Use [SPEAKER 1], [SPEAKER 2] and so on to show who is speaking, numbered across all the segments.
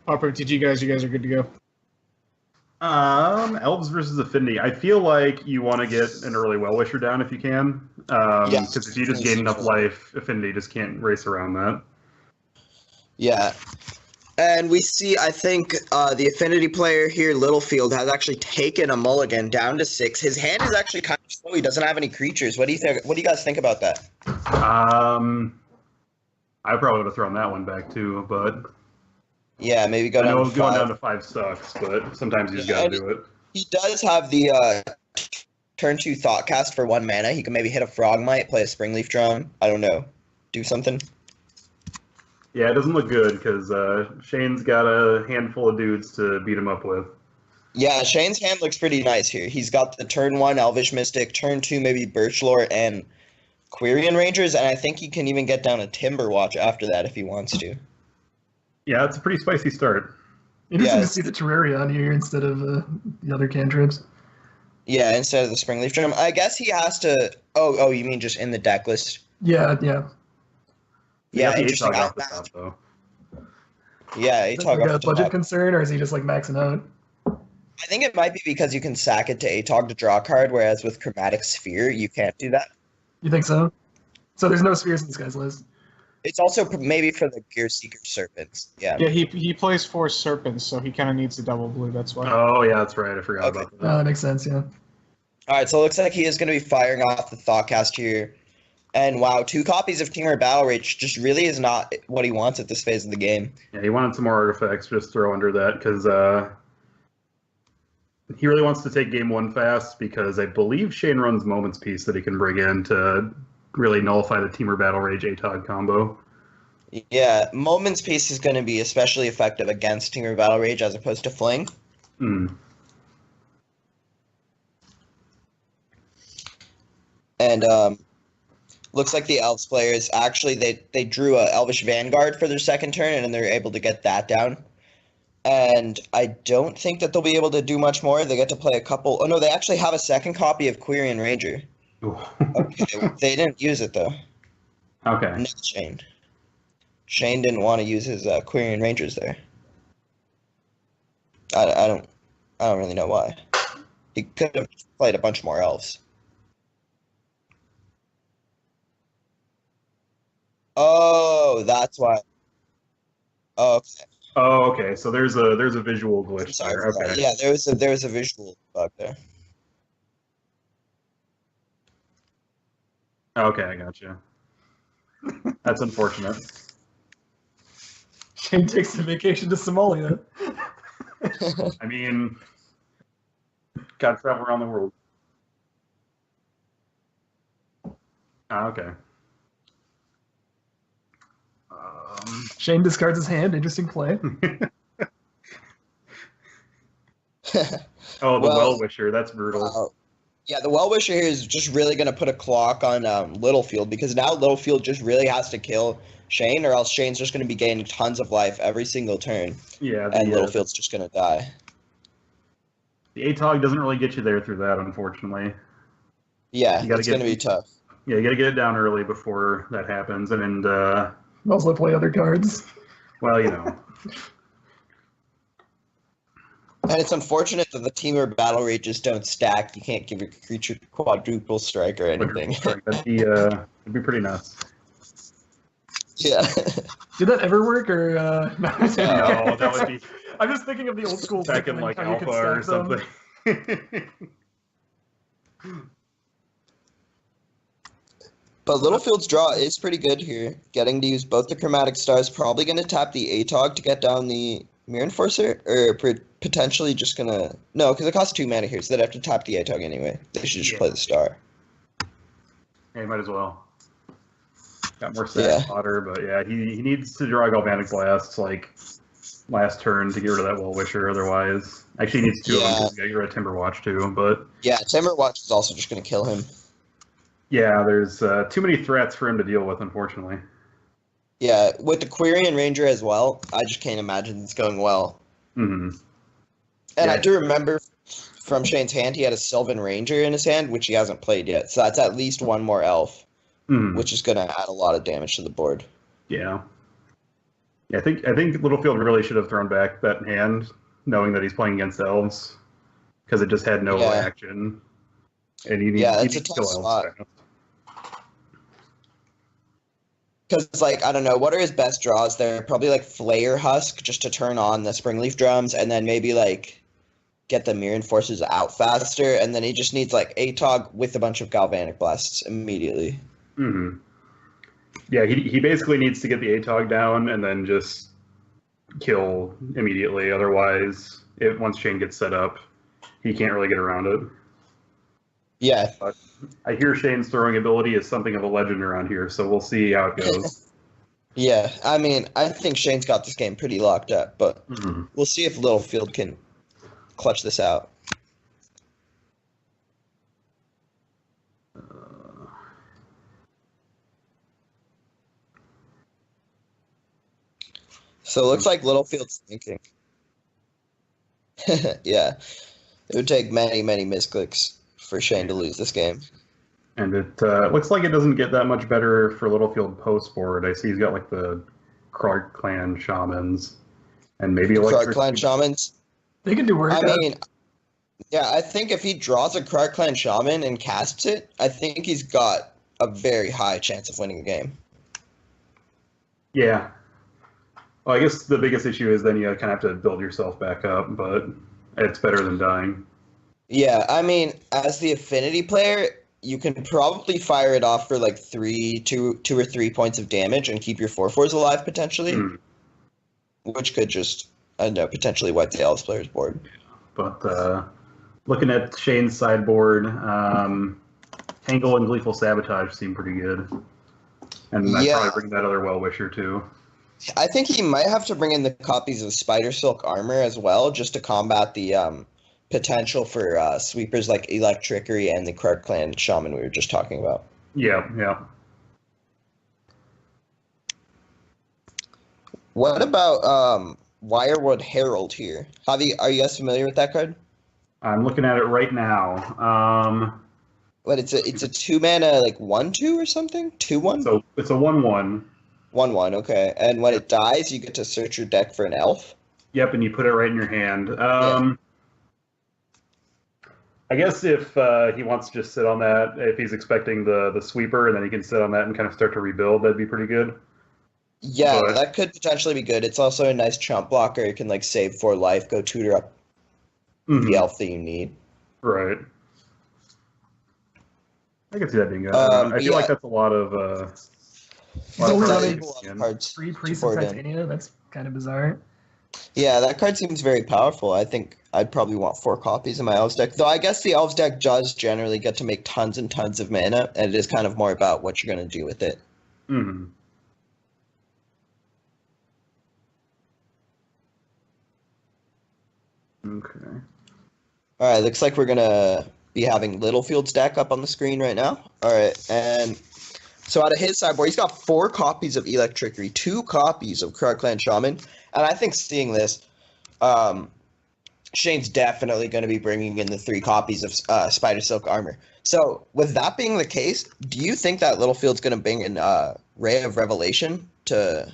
[SPEAKER 1] Pauper MTG guys, you guys are good to go.
[SPEAKER 2] Elves versus Affinity. I feel like you want to get an early Well-Wisher down if you can. Because if you just gain enough life, Affinity just can't race around that.
[SPEAKER 3] Yeah. And we see, I think, the Affinity player here, Littlefield, has actually taken a mulligan down to 6. His hand is actually kind of slow. He doesn't have any creatures. What do you think? What do you guys think about that?
[SPEAKER 2] I probably would have thrown that one back too, but
[SPEAKER 3] yeah, maybe go down to 5.
[SPEAKER 2] Going down to 5 sucks, but sometimes you just gotta do it.
[SPEAKER 3] He does have the turn 2 Thoughtcast for 1 mana. He can maybe hit a Frogmite, play a Springleaf Drone. I don't know. Do something.
[SPEAKER 2] Yeah, it doesn't look good because Shane's got a handful of dudes to beat him up with.
[SPEAKER 3] Yeah, Shane's hand looks pretty nice here. He's got the turn 1 Elvish Mystic, turn 2 maybe Birchlore and Quirion Rangers, and I think he can even get down a Timberwatch after that if he wants to.
[SPEAKER 2] Yeah, it's a pretty spicy start.
[SPEAKER 4] Interesting to see the Terraria on here instead of the other cantrips.
[SPEAKER 3] Yeah, instead of the Springleaf Drum. I guess he has to... Oh, you mean just in the deck list?
[SPEAKER 4] Yeah.
[SPEAKER 3] Yeah, interesting.
[SPEAKER 2] Off the top, though.
[SPEAKER 3] Yeah,
[SPEAKER 4] ATOG off the top. Budget concern, or is he just like maxing out?
[SPEAKER 3] I think it might be because you can sack it to ATOG to draw a card, whereas with Chromatic Sphere, you can't do that.
[SPEAKER 4] You think so? So there's no spheres in this guy's list?
[SPEAKER 3] It's also maybe for the Gear Seeker Serpents. Yeah.
[SPEAKER 1] Yeah, he plays 4 Serpents, so he kind of needs the double blue, that's why.
[SPEAKER 2] Oh, yeah, that's right. I forgot about that.
[SPEAKER 4] That makes sense, yeah.
[SPEAKER 3] Alright, so it looks like he is going to be firing off the Thoughtcast here. And wow, 2 copies of Temur Battle Rage just really is not what he wants at this phase of the game.
[SPEAKER 2] Yeah, he wanted some more artifacts, just throw under that, because he really wants to take game 1 fast, because I believe Shane runs Moment's Peace that he can bring in to really nullify the Temur Battle Rage ATOG combo.
[SPEAKER 3] Yeah, Moment's Peace is going to be especially effective against Temur Battle Rage as opposed to Fling. And looks like the Elves players actually they drew a Elvish Vanguard for their second turn, and then they're able to get that down. And I don't think that they'll be able to do much more. They get to play a couple. Oh no, they actually have a second copy of Quirion Ranger. Okay, they didn't use it though.
[SPEAKER 2] Okay.
[SPEAKER 3] No, Shane. Shane didn't want to use his Quirion Rangers there. I don't really know why. He could have played a bunch more elves. Oh, that's why. Oh, okay.
[SPEAKER 2] Oh, okay. So there's a visual glitch there. Okay.
[SPEAKER 3] Yeah, there was a visual bug there.
[SPEAKER 2] Okay, I gotcha. That's unfortunate.
[SPEAKER 4] Shane takes a vacation to Somalia.
[SPEAKER 2] I mean, gotta travel around the world. Okay.
[SPEAKER 4] Shane discards his hand. Interesting play.
[SPEAKER 2] Oh, the Well-Wisher. That's brutal.
[SPEAKER 3] Yeah, the Well-Wisher here is just really going to put a clock on Littlefield, because now Littlefield just really has to kill Shane, or else Shane's just going to be gaining tons of life every single turn.
[SPEAKER 2] Yeah,
[SPEAKER 3] and Littlefield's just going to die.
[SPEAKER 2] The ATOG doesn't really get you there through that, unfortunately.
[SPEAKER 3] Yeah, it's going to be tough.
[SPEAKER 2] Yeah, you got to get it down early before that happens, and
[SPEAKER 4] also play other cards.
[SPEAKER 2] Well, you know.
[SPEAKER 3] And it's unfortunate that the Temur Battle Rages don't stack. You can't give your creature quadruple strike or anything.
[SPEAKER 2] That'd be pretty nuts.
[SPEAKER 3] Yeah.
[SPEAKER 4] Did that ever work, or no?
[SPEAKER 2] No, that would be.
[SPEAKER 4] I'm just thinking of the old school
[SPEAKER 2] back in like Alpha or something.
[SPEAKER 3] But Littlefield's draw is pretty good here. Getting to use both the Chromatic Stars, probably going to tap the ATOG to get down the Mirror Enforcer, or potentially just going to... No, because it costs 2 mana here, so they'd have to tap the ATOG anyway. They should just play the Star.
[SPEAKER 2] Yeah, might as well. Got more stack fodder, but yeah, he needs to draw Galvanic Blasts like last turn to get rid of that Well-Wisher, otherwise... Actually, he needs 2 of them because he got rid of Timberwatch too, but...
[SPEAKER 3] Yeah, Timberwatch is also just going to kill him.
[SPEAKER 2] Yeah, there's too many threats for him to deal with, unfortunately.
[SPEAKER 3] Yeah, with the Quirion Ranger as well, I just can't imagine it's going well.
[SPEAKER 2] Mm-hmm.
[SPEAKER 3] And I do remember from Shane's hand, he had a Sylvan Ranger in his hand, which he hasn't played yet. So that's at least 1 more elf, which is going to add a lot of damage to the board.
[SPEAKER 2] Yeah. Yeah, I think Littlefield really should have thrown back that hand, knowing that he's playing against elves, because it just had no action. And you need
[SPEAKER 3] it's a
[SPEAKER 2] to
[SPEAKER 3] tough
[SPEAKER 2] kill elves
[SPEAKER 3] spot.
[SPEAKER 2] fast.
[SPEAKER 3] Because, like, I don't know, what are his best draws there? Probably, like, Flayer Husk, just to turn on the Springleaf Drums, and then maybe, like, get the Mirran Forces out faster, and then he just needs, like, ATOG with a bunch of Galvanic Blasts immediately.
[SPEAKER 2] Mm-hmm. Yeah, he basically needs to get the ATOG down and then just kill immediately. Otherwise, once Shane gets set up, he can't really get around it.
[SPEAKER 3] Yeah.
[SPEAKER 2] But I hear Shane's throwing ability is something of a legend around here, so we'll see how it goes.
[SPEAKER 3] Yeah, I mean, I think Shane's got this game pretty locked up, but
[SPEAKER 2] Mm-hmm.
[SPEAKER 3] we'll see if Littlefield can clutch this out. So it looks like Littlefield's thinking. Yeah, it would take many, many misclicks for Shane to lose this game.
[SPEAKER 2] And it looks like it doesn't get that much better for Littlefield post-board. I see he's got like the Krog Clan Shamans and maybe
[SPEAKER 3] Krog Clan Shamans.
[SPEAKER 4] They can do work.
[SPEAKER 3] I mean, yeah, I think if he draws a Krog Clan Shaman and casts it, I think he's got a very high chance of winning the game.
[SPEAKER 2] Yeah. Well, I guess the biggest issue is then you kind of have to build yourself back up, but it's better than dying.
[SPEAKER 3] Yeah, I mean, as the affinity player, you can probably fire it off for like two or 3 points of damage and keep your 4/4s alive potentially, which could just, I don't know, potentially wipe the Elves player's board.
[SPEAKER 2] But looking at Shane's sideboard, Tangle and Gleeful Sabotage seem pretty good. And I'd probably bring that other Well-Wisher too.
[SPEAKER 3] I think he might have to bring in the copies of Spider Silk Armor as well, just to combat the potential for sweepers like Electrickery and the Krug Clan Shaman we were just talking about.
[SPEAKER 2] Yeah, yeah.
[SPEAKER 3] What about Wirewood Herald here? Javi, are you guys familiar with that card?
[SPEAKER 2] I'm looking at it right now.
[SPEAKER 3] But it's a 2-mana like 1/2 or something? 2/1?
[SPEAKER 2] So it's a 1/1.
[SPEAKER 3] 1/1, okay. And when it dies, you get to search your deck for an elf?
[SPEAKER 2] Yep, and you put it right in your hand. I guess if he wants to just sit on that, if he's expecting the sweeper, and then he can sit on that and kind of start to rebuild, that'd be pretty good.
[SPEAKER 3] Yeah, that could potentially be good. It's also a nice chump blocker. You can like save 4 life, go tutor up the elf that you need.
[SPEAKER 2] Right. I can see that being good. I feel like that's a lot of...
[SPEAKER 3] cards.
[SPEAKER 4] Free Priest of Titania, that's kind of bizarre.
[SPEAKER 3] Yeah, that card seems very powerful. I think I'd probably want 4 copies in my Elves deck. Though I guess the Elves deck does generally get to make tons and tons of mana, and it is kind of more about what you're going to do with it.
[SPEAKER 2] Mm-hmm. Okay.
[SPEAKER 3] Alright, looks like we're going to be having Littlefield's deck up on the screen right now. Alright, and so out of his sideboard, he's got 4 copies of Electrickery, 2 copies of Krug Clan Shaman, and I think seeing this, Shane's definitely going to be bringing in the 3 copies of Spider Silk Armor. So, with that being the case, do you think that Littlefield's going to bring in Ray of Revelation to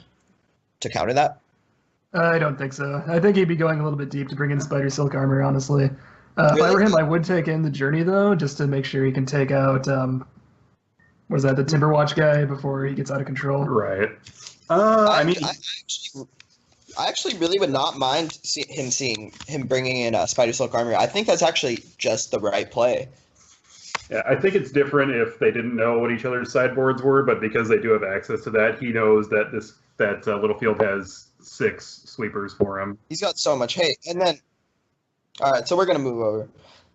[SPEAKER 3] counter that?
[SPEAKER 4] I don't think so. I think he'd be going a little bit deep to bring in Spider Silk Armor, honestly. Really? If I were him, I would take in the Journey, though, just to make sure he can take out, was that the Timberwatch guy before he gets out of control?
[SPEAKER 2] Right. I
[SPEAKER 3] actually really would not mind him bringing in Spider Silk Armor. I think that's actually just the right play.
[SPEAKER 2] Yeah, I think it's different if they didn't know what each other's sideboards were, but because they do have access to that, he knows that Littlefield has 6 sweepers for him.
[SPEAKER 3] He's got so much hate. And then, all right, so we're gonna move over,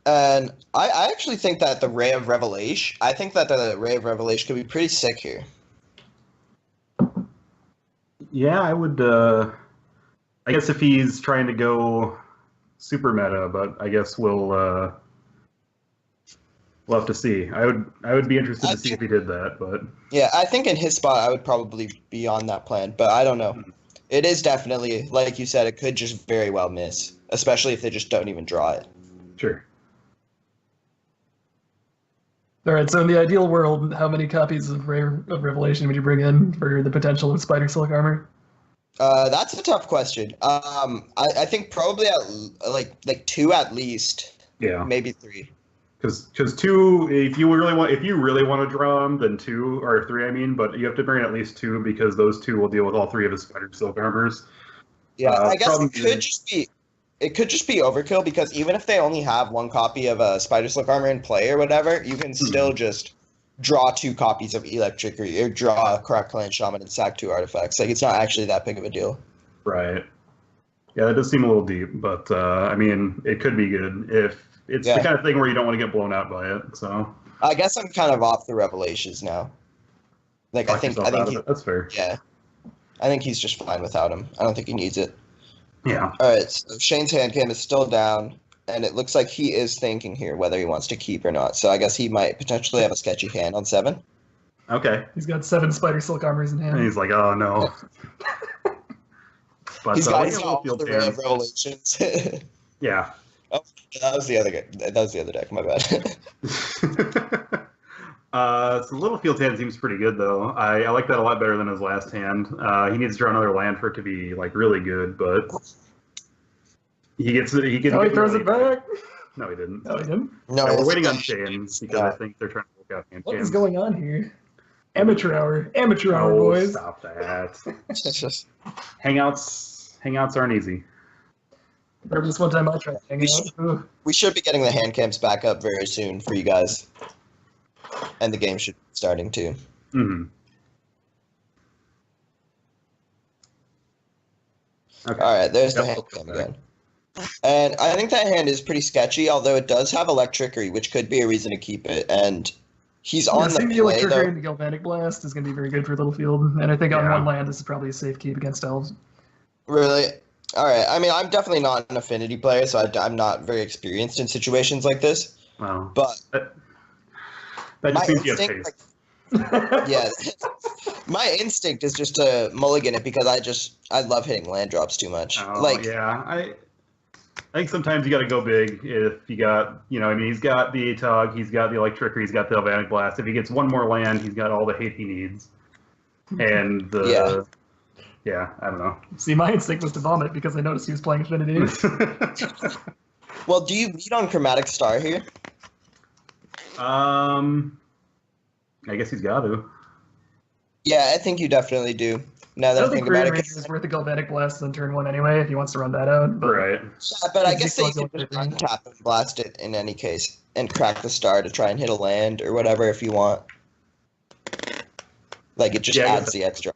[SPEAKER 3] and I actually think that the Ray of Revelation. I think that the Ray of Revelation could be pretty sick here.
[SPEAKER 2] Yeah, I would. I guess if he's trying to go super meta, but I guess we'll have to see. I would be interested to see if he did that, but
[SPEAKER 3] yeah, I think in his spot I would probably be on that plan, but I don't know. It is definitely, like you said, it could just very well miss, especially if they just don't even draw it.
[SPEAKER 2] Sure.
[SPEAKER 4] All right, so in the ideal world, how many copies of Ray of Revelation would you bring in for the potential of Spider Silk Armor?
[SPEAKER 3] That's a tough question. I think probably like 2 at least.
[SPEAKER 2] Yeah.
[SPEAKER 3] Maybe 3.
[SPEAKER 2] Because 2, if you really want to draw them, then 2 or 3. I mean, but you have to bring in at least 2 because those 2 will deal with all 3 of his spider silk armors.
[SPEAKER 3] Yeah, I guess it could just be overkill because even if they only have 1 copy of a spider silk armor in play or whatever, you can still just draw 2 copies of Electricity or draw a Crackland Shaman and sack 2 artifacts. Like, it's not actually that big of a deal.
[SPEAKER 2] Right. Yeah, that does seem a little deep, but I mean, it could be good if it's the kind of thing where you don't want to get blown out by it. So
[SPEAKER 3] I guess I'm kind of off the Revelations now. Like, I think
[SPEAKER 2] that's fair.
[SPEAKER 3] Yeah, I think he's just fine without him. I don't think he needs it.
[SPEAKER 2] Yeah.
[SPEAKER 3] All right. So Shane's hand cam is still down. And it looks like he is thinking here whether he wants to keep or not. So I guess he might potentially have a sketchy hand on 7.
[SPEAKER 2] Okay.
[SPEAKER 4] He's got 7 spider silk armors in hand.
[SPEAKER 2] And he's like, oh no. But
[SPEAKER 3] he's got all the Revelations.
[SPEAKER 2] Yeah.
[SPEAKER 3] Oh, that was the other guy. That was the other deck. My bad.
[SPEAKER 2] So Little Field hand seems pretty good though. I like that a lot better than his last hand. He needs to draw another land for it to be like really good, but he gets it. He
[SPEAKER 4] throws it back.
[SPEAKER 2] No, he didn't.
[SPEAKER 4] No, he didn't.
[SPEAKER 3] No,
[SPEAKER 2] we're waiting on Shane because I think they're trying to work out hand
[SPEAKER 4] What
[SPEAKER 2] cams.
[SPEAKER 4] is going on here? Amateur hour, boys.
[SPEAKER 2] Stop that. Hangouts aren't easy.
[SPEAKER 4] Remember this one time I tried to hang out?
[SPEAKER 3] We should be getting the hand cams back up very soon for you guys. And the game should be starting too.
[SPEAKER 2] Mm-hmm. Okay.
[SPEAKER 3] Alright, there's the hand cam again. And I think that hand is pretty sketchy, although it does have Electricity, which could be a reason to keep it. And he's on the play,
[SPEAKER 4] Electricity and the Galvanic Blast is going to be very good for Littlefield. And I think on 1 land, this is probably a safe keep against Elves.
[SPEAKER 3] Really? Alright, I mean, I'm definitely not an affinity player, so I'm not very experienced in situations like this.
[SPEAKER 2] Wow.
[SPEAKER 3] But
[SPEAKER 2] that just means you have taste.
[SPEAKER 3] Yeah. My instinct is just to mulligan it because I love hitting land drops too much.
[SPEAKER 2] Oh, yeah. I think sometimes you got to go big if you got, I mean, he's got the Atog, he's got the Electricity, he's got the Galvanic Blast. If he gets 1 more land, he's got all the hate he needs. And yeah, I don't know.
[SPEAKER 4] See, my instinct was to vomit because I noticed he was playing Affinity.
[SPEAKER 3] Well, do you lead on Chromatic Star here?
[SPEAKER 2] I guess he's got to.
[SPEAKER 3] Yeah, I think you definitely do. Now that I think about it,
[SPEAKER 4] is worth the Galvanic Blast on turn 1 anyway if he wants to run that out. But
[SPEAKER 2] right.
[SPEAKER 3] Yeah, but I guess that you can just untap and blast it in any case and crack the star to try and hit a land or whatever if you want. Like it just adds the extra.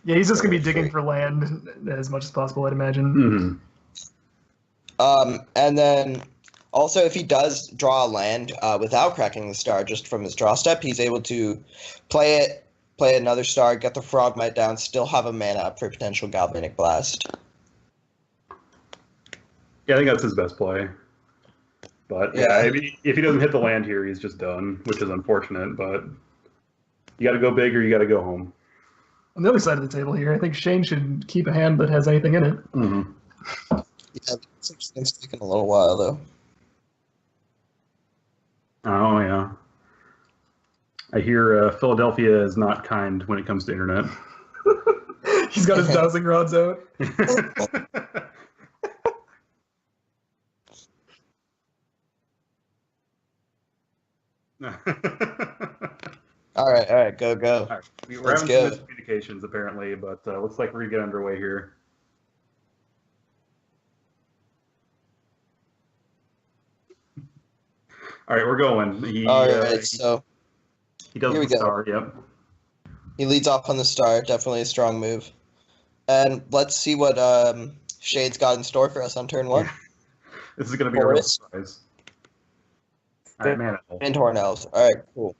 [SPEAKER 4] Yeah, he's just gonna be digging for land as much as possible, I'd imagine.
[SPEAKER 2] Mm-hmm.
[SPEAKER 3] And then also if he does draw a land without cracking the star just from his draw step, he's able to play another star, get the Frogmite down, still have a mana up for potential Galvanic Blast.
[SPEAKER 2] Yeah, I think that's his best play. But yeah, if he doesn't hit the land here, he's just done, which is unfortunate. But you got to go big or you got to go home.
[SPEAKER 4] On the other side of the table here, I think Shane should keep a hand that has anything in it.
[SPEAKER 2] Mm-hmm.
[SPEAKER 3] Yeah, it's taking a little while though.
[SPEAKER 2] Oh yeah. I hear Philadelphia is not kind when it comes to internet.
[SPEAKER 4] He's got his dowsing rods out.
[SPEAKER 3] All right, go.
[SPEAKER 2] All right. We're having some miscommunications apparently, but looks like we're gonna get underway here. All right, we're going.
[SPEAKER 3] So
[SPEAKER 2] he does the star. Yep.
[SPEAKER 3] He leads off on the star. Definitely a strong move. And let's see what Shade's got in store for us on turn 1.
[SPEAKER 2] This is going to be a real surprise. All right, man.
[SPEAKER 3] And Horn Elves. All right, cool.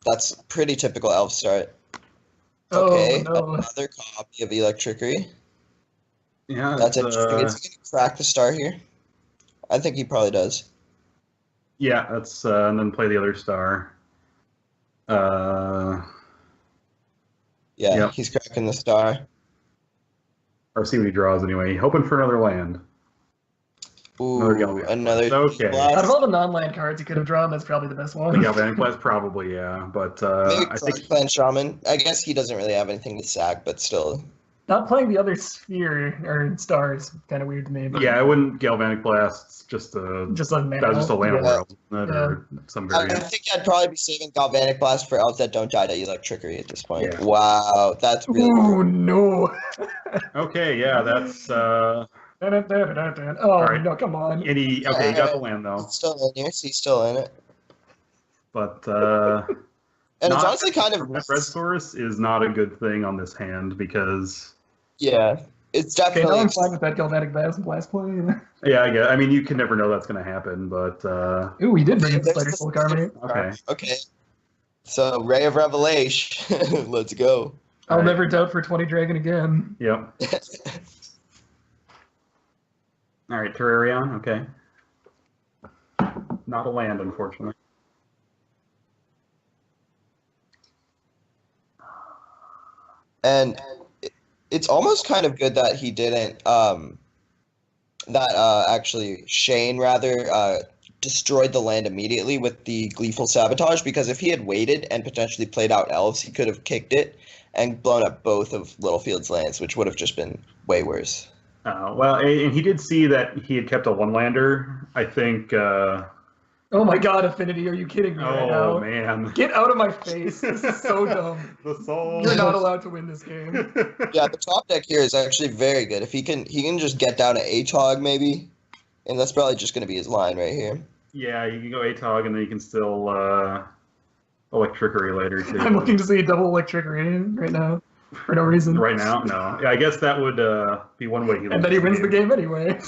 [SPEAKER 3] That's pretty typical elf start. Okay, another copy of Electricity.
[SPEAKER 2] Yeah,
[SPEAKER 3] that's interesting. Is he going to crack the star here? I think he probably does.
[SPEAKER 2] Yeah, that's and then play the other star.
[SPEAKER 3] Yeah, he's cracking the star.
[SPEAKER 2] Or see what he draws anyway. Hoping for another land.
[SPEAKER 3] Ooh, another.
[SPEAKER 2] Okay.
[SPEAKER 4] Out of all the non-land cards he could have drawn, that's probably the best one.
[SPEAKER 2] The Galvanic Blast, probably, yeah. But
[SPEAKER 3] maybe
[SPEAKER 2] I think
[SPEAKER 3] Clan Shaman. I guess he doesn't really have anything to sack, but still.
[SPEAKER 4] Not playing the other sphere or star is kind of weird to me. But
[SPEAKER 2] Yeah, I wouldn't Galvanic Blast just a
[SPEAKER 4] just a mana.
[SPEAKER 2] that was just a land
[SPEAKER 3] Yeah.
[SPEAKER 2] world, wasn't it? Or some
[SPEAKER 3] I
[SPEAKER 2] variant.
[SPEAKER 3] think I'd probably be saving Galvanic Blast for elves that don't die to electricity at this point.
[SPEAKER 2] Yeah.
[SPEAKER 3] Wow, that's really
[SPEAKER 4] Oh
[SPEAKER 3] cool.
[SPEAKER 4] no!
[SPEAKER 2] Okay, yeah, that's
[SPEAKER 4] Oh
[SPEAKER 2] right.
[SPEAKER 4] no! Come on!
[SPEAKER 2] okay, you got the land though.
[SPEAKER 3] He's still in here, so he's still in it.
[SPEAKER 2] But
[SPEAKER 3] And it's honestly kind of
[SPEAKER 2] red source is not a good thing on this hand because
[SPEAKER 3] yeah, it's
[SPEAKER 4] Okay,
[SPEAKER 3] definitely
[SPEAKER 4] now I'm fine with that Galvanic Blast play.
[SPEAKER 2] yeah, I mean you can never know that's going to happen, but
[SPEAKER 4] Ooh, he did bring in
[SPEAKER 3] There's
[SPEAKER 4] Spider
[SPEAKER 3] the-
[SPEAKER 4] Silk Armor.
[SPEAKER 2] okay.
[SPEAKER 3] okay. So Ray of Revelation, let's go.
[SPEAKER 4] I'll
[SPEAKER 2] Alright.
[SPEAKER 4] never doubt for 20 Dragon again.
[SPEAKER 2] Yep. All right, Terrarion. Okay. Not a land, unfortunately.
[SPEAKER 3] And it's almost kind of good that he didn't actually Shane rather destroyed the land immediately with the Gleeful Sabotage, because if he had waited and potentially played out elves, he could have kicked it and blown up both of Littlefield's lands, which would have just been way worse.
[SPEAKER 2] Well, and he did see that he had kept a one-lander. I think.
[SPEAKER 4] Oh my god, Affinity, are you kidding me right now?
[SPEAKER 2] Oh man.
[SPEAKER 4] Get out of my face. This is so dumb.
[SPEAKER 2] The soul.
[SPEAKER 4] You're not allowed to win this game.
[SPEAKER 3] Yeah, the top deck here is actually very good. If he can just get down to Atog maybe, and that's probably just going to be his line right here.
[SPEAKER 2] Yeah, you can go Atog, and then you can still Electrickery later too.
[SPEAKER 4] I'm looking to see a double Electrickery right now. For no reason.
[SPEAKER 2] Right now, no. Yeah, I guess that would be one way he
[SPEAKER 4] And then he wins the game anyway.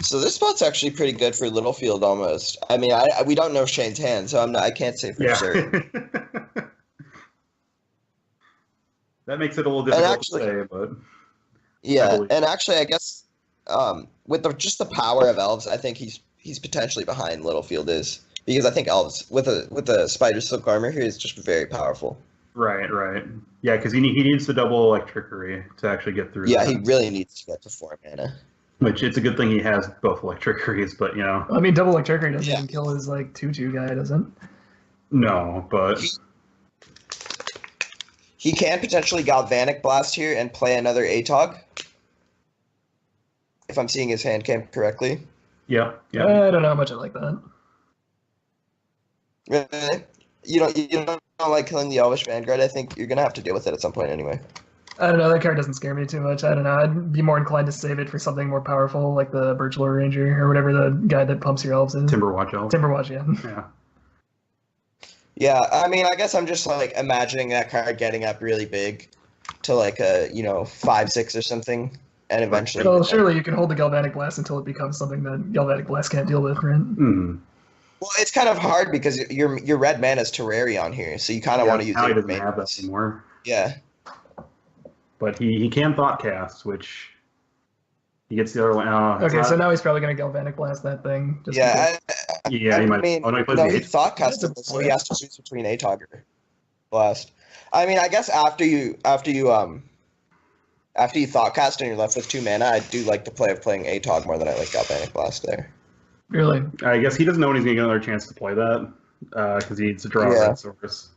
[SPEAKER 3] So this spot's actually pretty good for Littlefield almost. I mean, we don't know Shane's hand, so I can't say for sure.
[SPEAKER 2] That makes it a little difficult
[SPEAKER 3] actually,
[SPEAKER 2] to say, but
[SPEAKER 3] yeah, and actually, I guess with just the power of elves, I think he's potentially behind Littlefield is, because I think elves with a Spider Silk Armor here is just very powerful.
[SPEAKER 2] Right. Yeah, because he needs to double Electrickery to actually get through.
[SPEAKER 3] Yeah,
[SPEAKER 2] that.
[SPEAKER 3] he really needs to get to 4 mana.
[SPEAKER 2] Which it's a good thing he has both Electrickeries, but you know.
[SPEAKER 4] I mean, double Electrickery doesn't even kill his like 2/2 guy, does it?
[SPEAKER 2] No, but
[SPEAKER 3] He can potentially Galvanic Blast here and play another Atog. If I'm seeing his hand cam correctly.
[SPEAKER 2] yeah.
[SPEAKER 4] I don't know how much I like that.
[SPEAKER 3] Really? You don't like killing the Elvish Vanguard? I think you're gonna have to deal with it at some point anyway.
[SPEAKER 4] I don't know, that card doesn't scare me too much. I don't know, I'd be more inclined to save it for something more powerful, like the Birchlore Ranger, or whatever the guy that pumps your elves is.
[SPEAKER 2] Timberwatch Elf.
[SPEAKER 4] Timberwatch, yeah.
[SPEAKER 2] Yeah.
[SPEAKER 3] Yeah, I mean, I guess I'm just like imagining that card getting up really big to like a 5/6 or something, and eventually.
[SPEAKER 4] Well, surely you can hold the Galvanic Blast until it becomes something that Galvanic Blast can't deal with, right?
[SPEAKER 2] Mm.
[SPEAKER 3] Well, it's kind of hard because your red mana's Terrarion here, so you kind of want to use
[SPEAKER 2] Now he
[SPEAKER 3] your
[SPEAKER 2] doesn't
[SPEAKER 3] main
[SPEAKER 2] have that
[SPEAKER 3] ones.
[SPEAKER 2] anymore.
[SPEAKER 3] Yeah.
[SPEAKER 2] But he can Thought Cast, which he gets the other one.
[SPEAKER 4] Okay, so now he's probably going to Galvanic Blast that thing. Just
[SPEAKER 3] Yeah.
[SPEAKER 2] Yeah, he might.
[SPEAKER 3] mean,
[SPEAKER 2] Oh no, he plays
[SPEAKER 3] no,
[SPEAKER 2] the
[SPEAKER 3] he
[SPEAKER 2] eight.
[SPEAKER 3] thought cast it, so he has to choose between Atog or Blast. I mean, I guess after you thought cast and you're left with 2 mana, I do like the play of playing Atog more than I like Galvanic Blast there.
[SPEAKER 4] Really?
[SPEAKER 2] I guess he doesn't know when he's gonna get another chance to play that because he needs to draw a red source.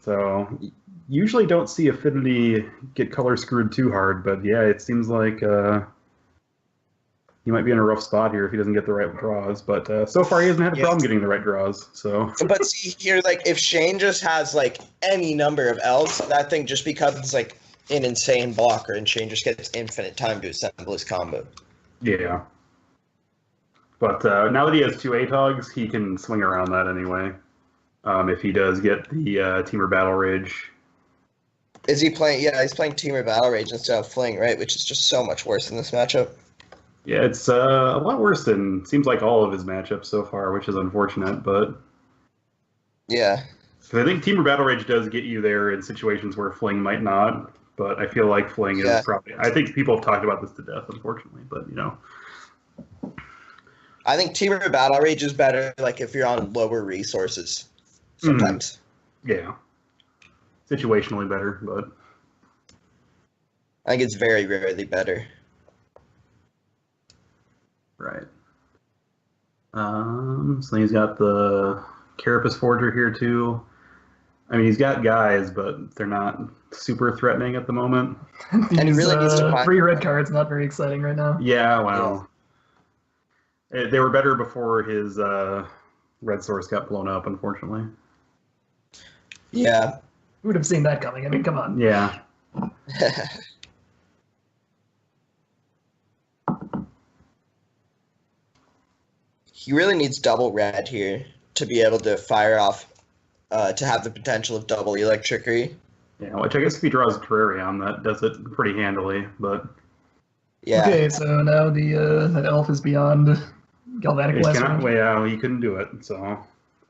[SPEAKER 2] So usually don't see Affinity get color screwed too hard, but yeah, it seems like he might be in a rough spot here if he doesn't get the right draws. But so far he hasn't had a problem getting the right draws. So.
[SPEAKER 3] But see here, like if Shane just has like any number of elves, that thing just becomes like an insane blocker, and Shane just gets infinite time to assemble his combo.
[SPEAKER 2] Yeah. But now that he has 2 Atogs, he can swing around that anyway. If he does get the Teamer Battle Rage.
[SPEAKER 3] Is he playing? Yeah, he's playing Teamer Battle Rage instead of Fling, right? Which is just so much worse in this matchup.
[SPEAKER 2] Yeah, it's a lot worse than seems like all of his matchups so far, which is unfortunate. But
[SPEAKER 3] yeah,
[SPEAKER 2] I think Teamer Battle Rage does get you there in situations where Fling might not. But I feel like Fling is probably. I think people have talked about this to death, unfortunately. But
[SPEAKER 3] I think Teamer Battle Rage is better, like if you're on lower resources. Sometimes.
[SPEAKER 2] Yeah. Situationally better, but
[SPEAKER 3] I think it's very rarely better.
[SPEAKER 2] Right. So he's got the Carapace Forger here too. I mean, he's got guys, but they're not super threatening at the moment.
[SPEAKER 4] These,
[SPEAKER 3] And he really needs to find
[SPEAKER 4] 3 red cards, not very exciting right now.
[SPEAKER 2] Yeah, well, they were better before his red source got blown up, unfortunately.
[SPEAKER 3] Yeah.
[SPEAKER 4] Who would have seen that coming? I mean, come on.
[SPEAKER 2] Yeah.
[SPEAKER 3] He really needs double red here to be able to fire off, to have the potential of double electricity.
[SPEAKER 2] Yeah, which I guess if he draws a Terrarium, that does it pretty handily, but...
[SPEAKER 3] Yeah.
[SPEAKER 4] Okay, so now that elf is beyond Galvanic
[SPEAKER 2] He
[SPEAKER 4] Blast.
[SPEAKER 2] cannot, well, he couldn't do it, so...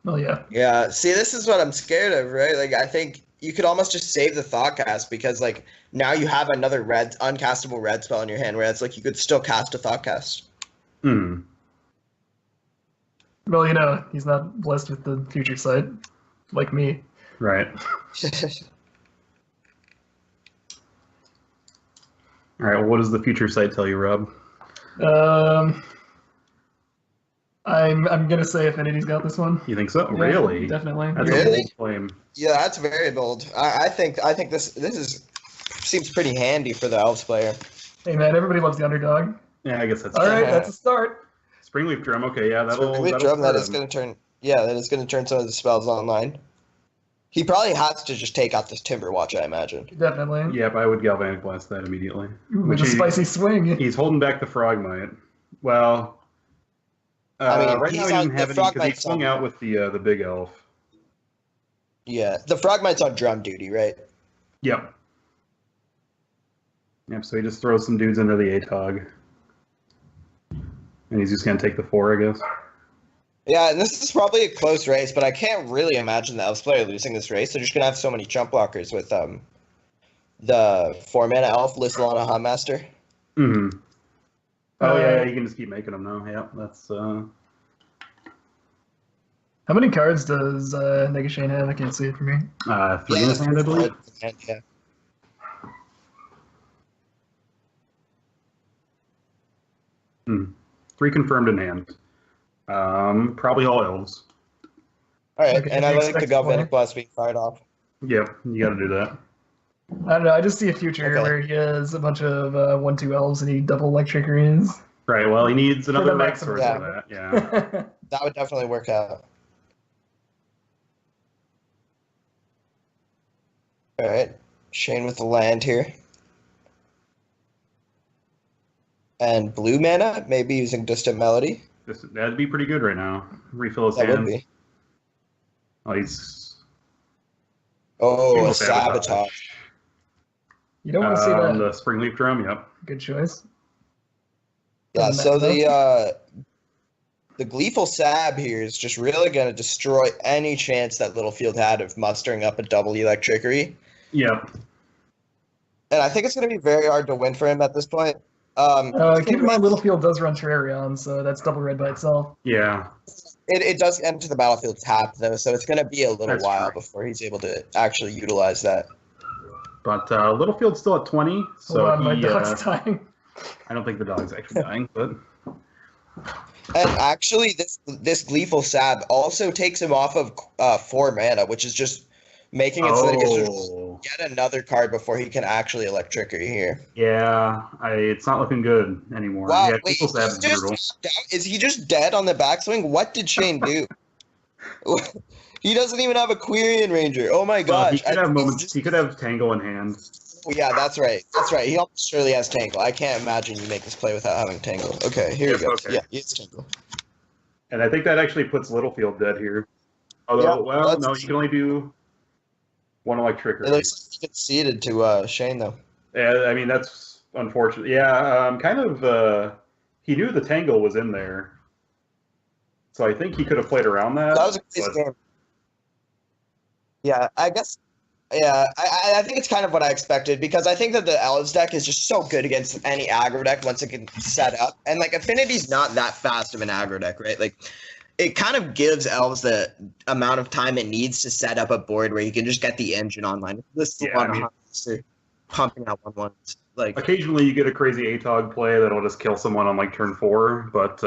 [SPEAKER 4] Oh, yeah.
[SPEAKER 3] Yeah, see, this is what I'm scared of, right? Like, I think you could almost just save the Thoughtcast because, like, now you have another red, uncastable red spell in your hand, where it's like you could still cast a Thoughtcast.
[SPEAKER 2] Hmm.
[SPEAKER 4] Well, you know, he's not blessed with the future sight, like me.
[SPEAKER 2] Right. Alright, well, what does the future sight tell you, Rob?
[SPEAKER 4] I'm gonna say Affinity's got this one.
[SPEAKER 2] You think so?
[SPEAKER 4] Yeah,
[SPEAKER 2] Really?
[SPEAKER 4] Definitely.
[SPEAKER 2] That's
[SPEAKER 3] Really?
[SPEAKER 2] a bold claim.
[SPEAKER 3] Yeah, that's very bold. I think this seems pretty handy for the Elves player.
[SPEAKER 4] Hey man, everybody loves the underdog.
[SPEAKER 2] Yeah, I guess that's
[SPEAKER 4] All right,
[SPEAKER 3] Yeah.
[SPEAKER 4] that's a start.
[SPEAKER 2] Springleaf Drum, okay, yeah, that'll...
[SPEAKER 3] Springleaf
[SPEAKER 2] that'll
[SPEAKER 3] Drum, that
[SPEAKER 2] hurt
[SPEAKER 3] is
[SPEAKER 2] him.
[SPEAKER 3] going to turn... Yeah, that is going to turn some of the spells online. He probably has to just take out this Timber Watch, I imagine.
[SPEAKER 4] Definitely.
[SPEAKER 2] Yep, I would Galvanic Blast that immediately.
[SPEAKER 4] Ooh, with a spicy swing.
[SPEAKER 2] He's holding back the Frogmite. Well,
[SPEAKER 3] I mean,
[SPEAKER 2] right
[SPEAKER 3] he's
[SPEAKER 2] now he
[SPEAKER 3] on-
[SPEAKER 2] doesn't have
[SPEAKER 3] the
[SPEAKER 2] any because he
[SPEAKER 3] Frogmite's
[SPEAKER 2] swung
[SPEAKER 3] on-
[SPEAKER 2] out with the big elf.
[SPEAKER 3] Yeah, the Frogmite's on drum duty, right?
[SPEAKER 2] Yep. Yep, so he just throws some dudes into the ATOG. And he's just going to take the 4, I guess.
[SPEAKER 3] Yeah, and this is probably a close race, but I can't really imagine the Elves player losing this race. They're just going to have so many jump blockers with the 4-mana Elf, Lissalana Huntmaster.
[SPEAKER 2] Mm-hmm. Oh, yeah, you can just keep making them now. Yeah, that's...
[SPEAKER 4] How many cards does Negashane have? I can't see it for me.
[SPEAKER 2] 3 in his hand, I believe.
[SPEAKER 3] Yeah.
[SPEAKER 2] Hmm. 3 confirmed in hand. Probably all elves.
[SPEAKER 3] All right,
[SPEAKER 4] Okay,
[SPEAKER 3] and I
[SPEAKER 4] do you
[SPEAKER 3] like the
[SPEAKER 4] expect
[SPEAKER 3] Galvanic
[SPEAKER 4] more?
[SPEAKER 3] Blast being fired off.
[SPEAKER 2] Yep, you got to do that.
[SPEAKER 4] I don't know. I just see a future
[SPEAKER 3] Okay.
[SPEAKER 4] where he has a bunch of 1/2 elves and he double electricries.
[SPEAKER 2] Right, well, he needs another
[SPEAKER 4] the
[SPEAKER 2] red
[SPEAKER 4] maximum.
[SPEAKER 2] source for that. Yeah.
[SPEAKER 3] That would definitely work out. All right, Shane with the land here. And blue mana, maybe using Distant Melody.
[SPEAKER 2] That'd be pretty good right now. Refill his
[SPEAKER 3] That would
[SPEAKER 2] hands.
[SPEAKER 3] be.
[SPEAKER 2] Oh, he's...
[SPEAKER 3] Oh,
[SPEAKER 2] Single
[SPEAKER 3] a sabotage.
[SPEAKER 4] You don't want to see that.
[SPEAKER 2] The Springleaf Drum, yep.
[SPEAKER 4] Good choice.
[SPEAKER 3] Yeah,
[SPEAKER 4] Doesn't
[SPEAKER 3] so
[SPEAKER 4] matter.
[SPEAKER 3] the Gleeful Sab here is just really going to destroy any chance that Littlefield had of mustering up a double Electricity.
[SPEAKER 2] Yep.
[SPEAKER 3] And I think it's going to be very hard to win for him at this point.
[SPEAKER 4] Keep in mind, Littlefield does run Terrarion, so that's double red by itself.
[SPEAKER 2] Yeah.
[SPEAKER 3] It does enter the battlefield tapped, though, so it's going to be a little
[SPEAKER 2] That's
[SPEAKER 3] while
[SPEAKER 2] true.
[SPEAKER 3] before he's able to actually utilize that.
[SPEAKER 2] But Littlefield's still at 20, so
[SPEAKER 4] Hold on, my
[SPEAKER 2] he,
[SPEAKER 4] dog's dying.
[SPEAKER 2] I don't think the dog's actually dying, but...
[SPEAKER 3] And actually, this Gleeful Sab also takes him off of 4 mana, which is just making it so that he gets to
[SPEAKER 2] Oh,
[SPEAKER 3] get another card before he can actually Electricity here.
[SPEAKER 2] yeah. It's not looking good anymore.
[SPEAKER 3] Wow,
[SPEAKER 2] Yeah,
[SPEAKER 3] wait,
[SPEAKER 2] People's Sab is brutal.
[SPEAKER 3] is he just dead on the backswing? What did Shane do? He doesn't even have a Quirion Ranger. Oh my
[SPEAKER 2] Well, he
[SPEAKER 3] gosh.
[SPEAKER 2] could have moments. He could have Tangle in hand.
[SPEAKER 3] Oh, yeah, that's right. That's right. He almost surely has Tangle. I can't imagine you make this play without having Tangle. Okay, here
[SPEAKER 2] Yep,
[SPEAKER 3] we go.
[SPEAKER 2] okay.
[SPEAKER 3] Yeah, he has Tangle.
[SPEAKER 2] And I think that actually puts Littlefield dead here. Although,
[SPEAKER 3] Yeah,
[SPEAKER 2] well,
[SPEAKER 3] that's-
[SPEAKER 2] no, you can only do 1 Electricity.
[SPEAKER 3] It looks like he gets ceded to Shane, though.
[SPEAKER 2] Yeah, I mean, that's unfortunate. Yeah, kind of, he knew the Tangle was in there. So I think he could have played around that.
[SPEAKER 3] That was a crazy
[SPEAKER 2] but-
[SPEAKER 3] game. Yeah, I guess. Yeah, I think it's kind of what I expected because I think that the Elves deck is just so good against any aggro deck once it can set up. And, like, Affinity's not that fast of an aggro deck, right? Like, it kind of gives Elves the amount of time it needs to set up a board where you can just get the engine online. This is
[SPEAKER 2] Yeah, I mean-
[SPEAKER 3] pumping out 1/1s. Like,
[SPEAKER 2] Occasionally you get a crazy ATOG play that'll just kill someone on like turn 4, but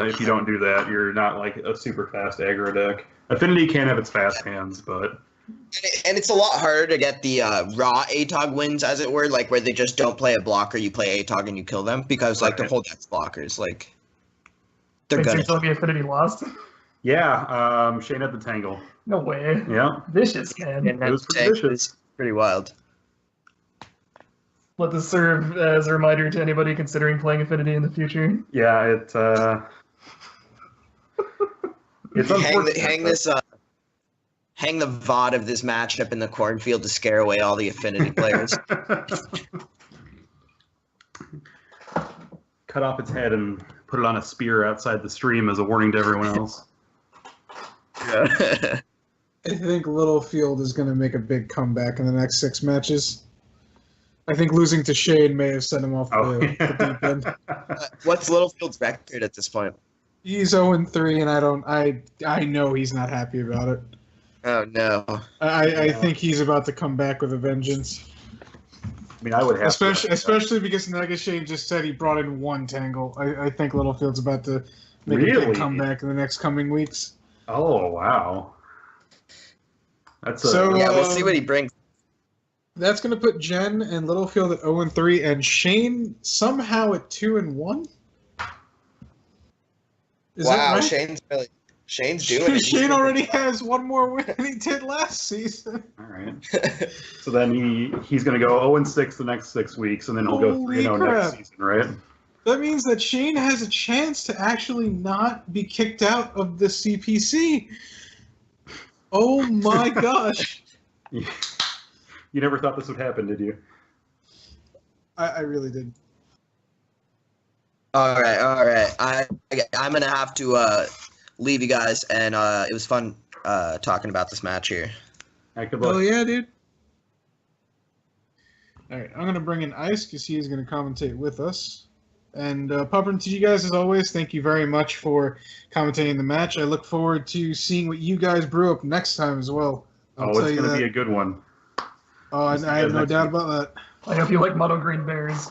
[SPEAKER 2] if you don't do that, you're not like a super fast aggro deck. Affinity can have its fast hands, but
[SPEAKER 3] And it's a lot harder to get the raw ATOG wins, as it were, like where they just don't play a blocker, you play ATOG and you kill them, because like the whole deck's blockers, like they're
[SPEAKER 4] Thanks
[SPEAKER 3] gonna.
[SPEAKER 4] for telling me Affinity lost.
[SPEAKER 2] Yeah, Shane had the tangle.
[SPEAKER 4] No way.
[SPEAKER 2] Yeah.
[SPEAKER 4] Vicious, man.
[SPEAKER 3] And
[SPEAKER 2] It was pretty vicious.
[SPEAKER 3] Pretty wild.
[SPEAKER 4] Let this serve as a reminder to anybody considering playing Affinity in the future.
[SPEAKER 2] Yeah, it's unfortunate.
[SPEAKER 3] Hang the VOD of this matchup in the cornfield to scare away all the Affinity players.
[SPEAKER 2] Cut off its head and put it on a spear outside the stream as a warning to everyone else.
[SPEAKER 3] Yeah.
[SPEAKER 1] I think Littlefield is going to make a big comeback in the next 6 matches. I think losing to Shane may have sent him off the deep end.
[SPEAKER 3] What's Littlefield's record at this point?
[SPEAKER 1] He's 0-3, and I know he's not happy about it.
[SPEAKER 3] Oh no!
[SPEAKER 1] I think he's about to come back with a vengeance.
[SPEAKER 2] I mean, I would have
[SPEAKER 1] especially because Shane just said he brought in 1 tangle. I think Littlefield's about to make a big comeback in the next coming weeks.
[SPEAKER 2] Oh wow! That's
[SPEAKER 3] yeah. We'll see what he brings.
[SPEAKER 1] That's going to put Jen and Littlefield at 0-3, and Shane somehow at 2-1. Is
[SPEAKER 3] wow,
[SPEAKER 1] that right?
[SPEAKER 3] Shane's doing it.
[SPEAKER 1] Shane already has 1 more win than he did last season.
[SPEAKER 2] All right. So then he's going to go 0-6 the next 6 weeks, and then he'll go 3-0 next season, right?
[SPEAKER 1] That means that Shane has a chance to actually not be kicked out of the CPC. Oh my gosh.
[SPEAKER 2] You never thought this would happen, did you?
[SPEAKER 1] I really did.
[SPEAKER 3] All right. I'm gonna have to leave you guys, and it was fun talking about this match here.
[SPEAKER 1] Oh yeah, dude. All right, I'm gonna bring in Ice because he is gonna commentate with us. And Pauper MTG guys, as always, thank you very much for commentating the match. I look forward to seeing what you guys brew up next time as well.
[SPEAKER 2] It's going to be a good one.
[SPEAKER 1] Oh, I have no doubt about that.
[SPEAKER 4] I hope you like Mono Green Bears.